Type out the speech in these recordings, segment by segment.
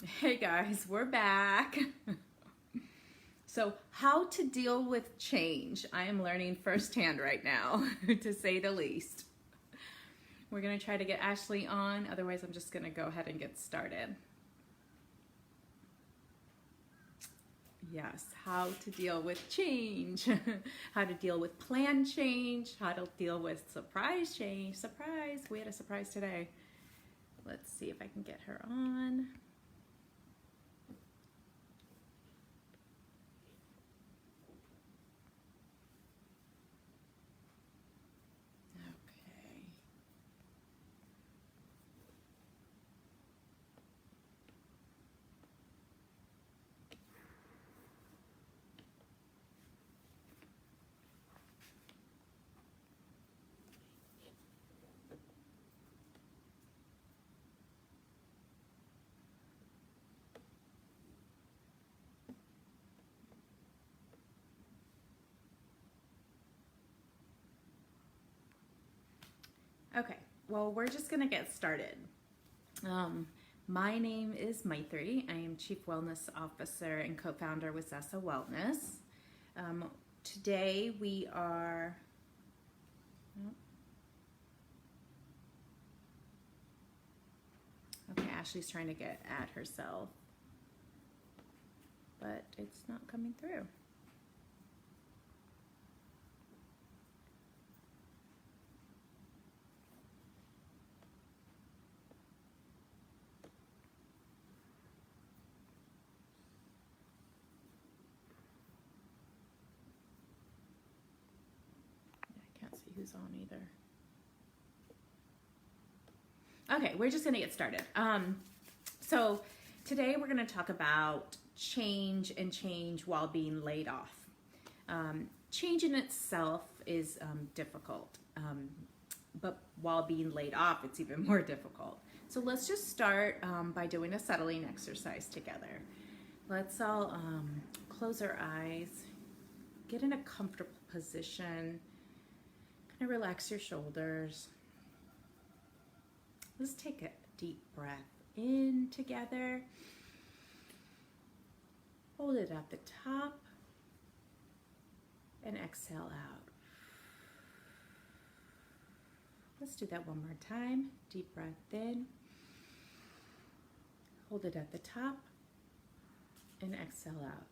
Hey guys, we're back. So, how to deal with change? I am learning firsthand right now, to say the least. We're going to try to get Ashley on, otherwise, I'm just going to go ahead and get started. Yes, how to deal with change, how to deal with planned change, how to deal with surprise change. Surprise! We had a surprise today. Let's see if I can get her on. Okay, well, we're just gonna get started. My name is Maitri. I am Chief Wellness Officer and co-founder with Zesa Wellness. Today we are, okay, Ashley's trying to get at herself, but it's not coming through. Who's on either. Okay, we're just gonna get started. So today we're gonna talk about change and change while being laid off. Change in itself is difficult, but while being laid off, it's even more difficult. So let's just start by doing a settling exercise together. Let's all close our eyes, get in a comfortable position. Kind of relax your shoulders. Let's take a deep breath in together. Hold it at the top and exhale out. Let's do that one more time. Deep breath in. Hold it at the top and exhale out.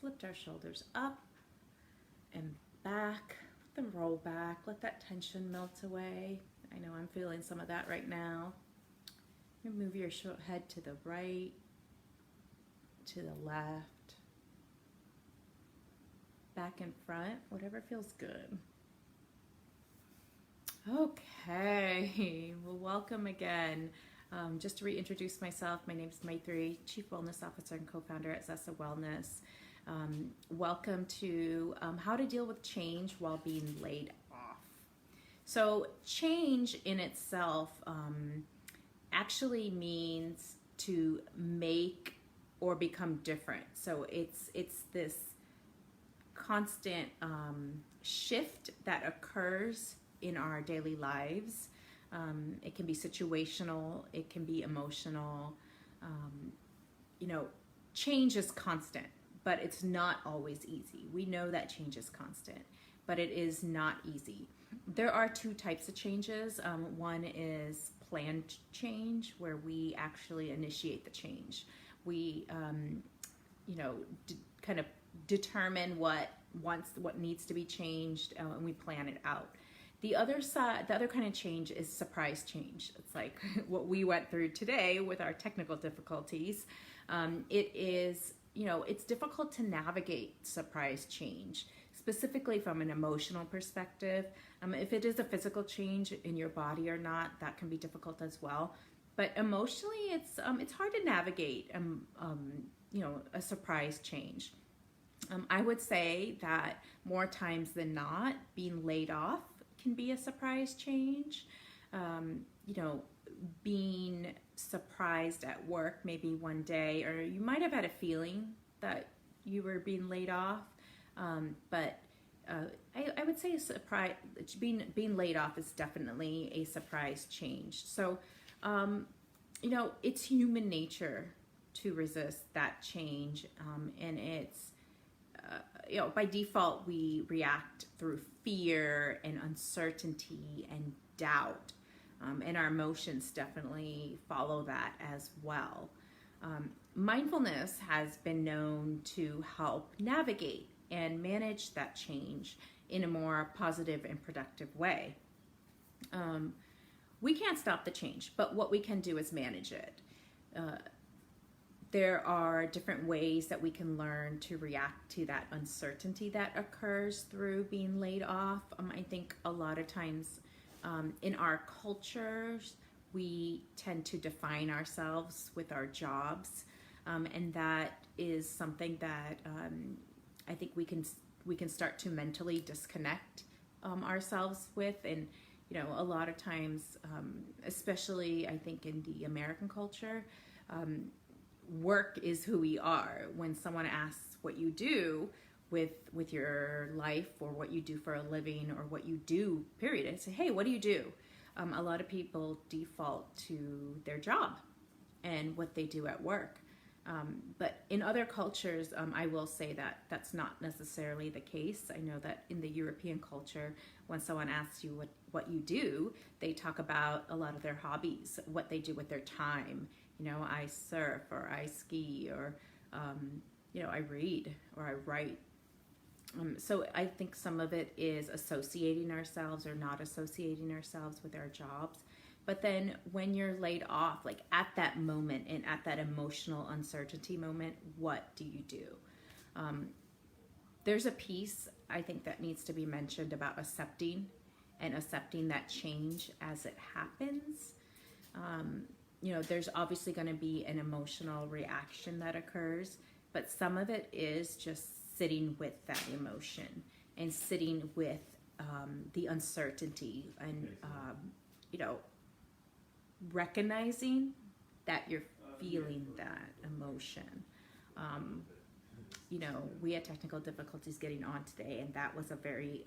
Lift our shoulders up and back. Let them roll back. Let that tension melt away. I know I'm feeling some of that right now. You move your head to the right, to the left, back and front, whatever feels good. Okay, well, welcome again. Just to reintroduce myself, my name is Maitri, Chief Wellness Officer and co-founder at Zesa Wellness. Welcome to how to deal with change while being laid off. So change in itself actually means to make or become different. So it's this constant shift that occurs in our daily lives. It can be situational, it can be emotional. Change is constant, but it's not always easy. We know that change is constant, but it is not easy. There are two types of changes. One is planned change, where we actually initiate the change. We, kind of determine what needs to be changed, and we plan it out. The other kind of change is surprise change. It's like what we went through today with our technical difficulties. It is, it's difficult to navigate surprise change, specifically from an emotional perspective. If it is a physical change in your body or not, that can be difficult as well. But emotionally, it's hard to navigate, a surprise change. I would say that more times than not, being laid off can be a surprise change. Being surprised at work maybe one day, or you might have had a feeling that you were being laid off, but I would say a surprise. Being laid off is definitely a surprise change. So, it's human nature to resist that change, and it's by default we react through fear and uncertainty and doubt, and our emotions definitely follow that as well. Mindfulness has been known to help navigate and manage that change in a more positive and productive way. We can't stop the change, but what we can do is manage it. There are different ways that we can learn to react to that uncertainty that occurs through being laid off. I think a lot of times in our cultures, we tend to define ourselves with our jobs, and that is something that I think we can start to mentally disconnect ourselves with. And a lot of times, especially I think in the American culture, work is who we are. When someone asks what you do with your life, or what you do for a living, or what you do, period, I say, hey, what do you do? A lot of people default to their job and what they do at work. But in other cultures, I will say that that's not necessarily the case. I know that in the European culture, when someone asks you what you do, they talk about a lot of their hobbies, what they do with their time. I surf, or I ski, or, I read, or I write. So I think some of it is associating ourselves or not associating ourselves with our jobs. But then when you're laid off, like at that moment and at that emotional uncertainty moment, what do you do? There's a piece I think that needs to be mentioned about accepting that change as it happens. There's obviously going to be an emotional reaction that occurs, but some of it is just sitting with that emotion and sitting with the uncertainty, and recognizing that you're feeling that emotion. We had technical difficulties getting on today, and that was a very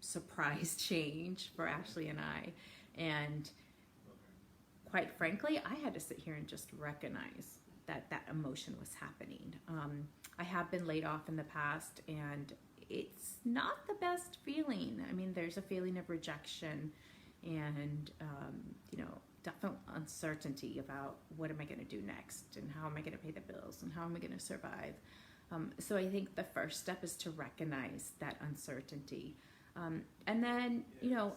surprise change for Ashley and I. And quite frankly, I had to sit here and just recognize that emotion was happening. I have been laid off in the past, and it's not the best feeling. I mean, there's a feeling of rejection and, definite uncertainty about what am I going to do next, and how am I going to pay the bills, and how am I going to survive. So I think the first step is to recognize that uncertainty, and then,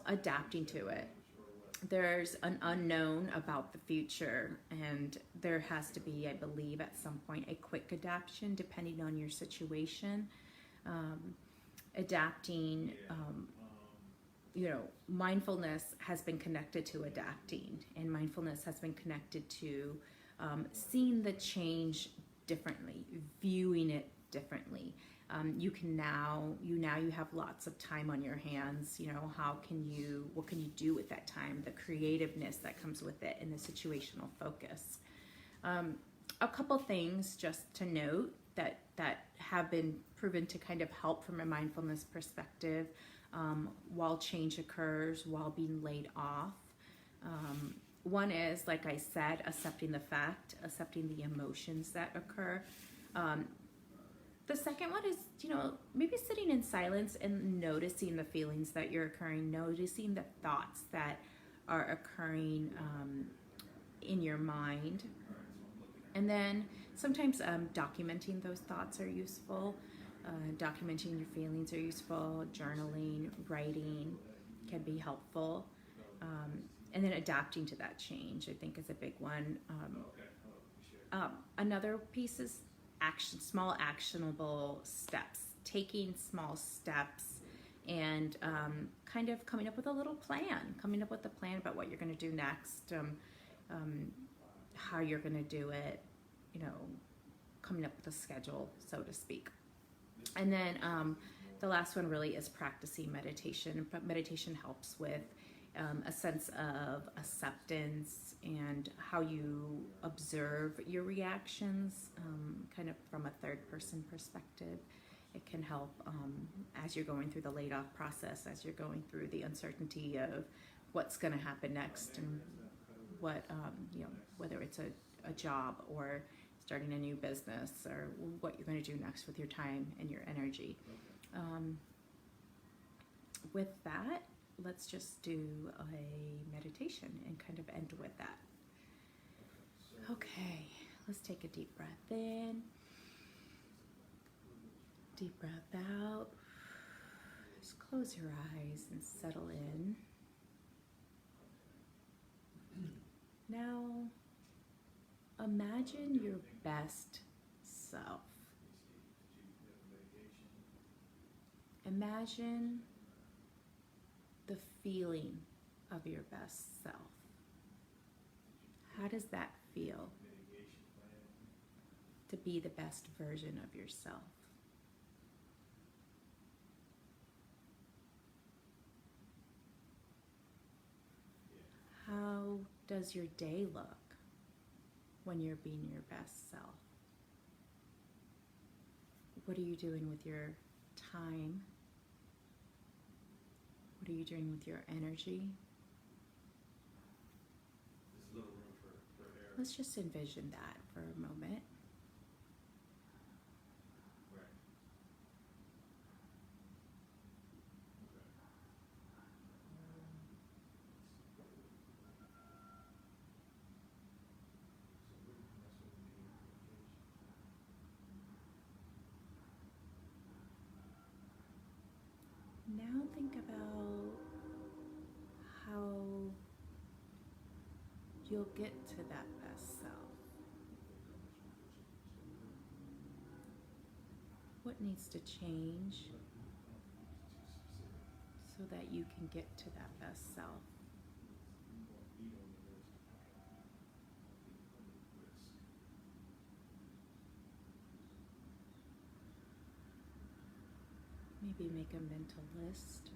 adapting to it. There's an unknown about the future, and there has to be, I believe, at some point, a quick adaptation depending on your situation. Adapting, mindfulness has been connected to adapting, and mindfulness has been connected to seeing the change differently, viewing it differently. You have lots of time on your hands. What can you do with that time? The creativeness that comes with it, and the situational focus. A couple things just to note that have been proven to kind of help from a mindfulness perspective while change occurs, while being laid off. One is, like I said, accepting the fact, accepting the emotions that occur. The second one is, maybe sitting in silence and noticing the feelings that you're occurring, noticing the thoughts that are occurring in your mind. And then sometimes documenting those thoughts are useful. Documenting your feelings are useful. Journaling, writing can be helpful. And then adapting to that change, I think, is a big one. Another piece is small actionable steps, taking small steps, and kind of coming up with a plan about what you're going to do next, how you're going to do it, coming up with a schedule, so to speak. And then the last one really is practicing meditation. But meditation helps with a sense of acceptance and how you observe your reactions, kind of from a third person perspective. It can help as you're going through the laid-off process, as you're going through the uncertainty of what's going to happen next, and what whether it's a job or starting a new business, or what you're going to do next with your time and your energy. With that, let's just do a meditation and kind of end with that. Okay, let's take a deep breath in, deep breath out. Just close your eyes and settle in. Now, imagine your best self. Imagine the feeling of your best self. How does that feel to be the best version of yourself? How does your day look when you're being your best self? What are you doing with your time? What are you doing with your energy? There's little room for error. Let's just envision that for a moment. Right. Now think about how you'll get to that best self. What needs to change so that you can get to that best self? Maybe make a mental list.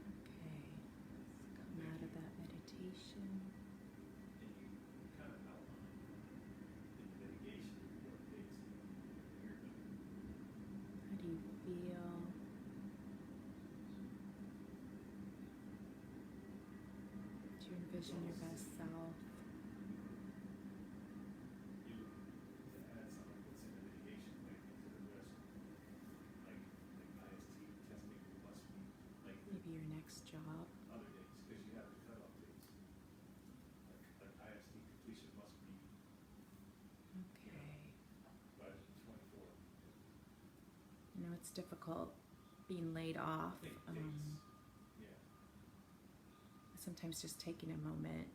Okay, come out of that meditation. How do you feel? Do you envision your best self? Maybe your next job. Other dates, because you have the cutoff dates. Like IST completion must be Okay. by 24. I know it's difficult being laid off. I think dates. Yeah. Sometimes just taking a moment,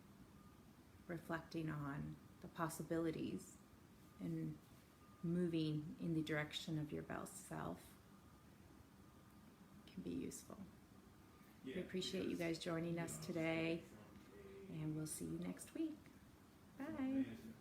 reflecting on the possibilities and moving in the direction of your best self can be useful. Yeah, We appreciate you guys joining us today, and we'll see you next week. Bye. Management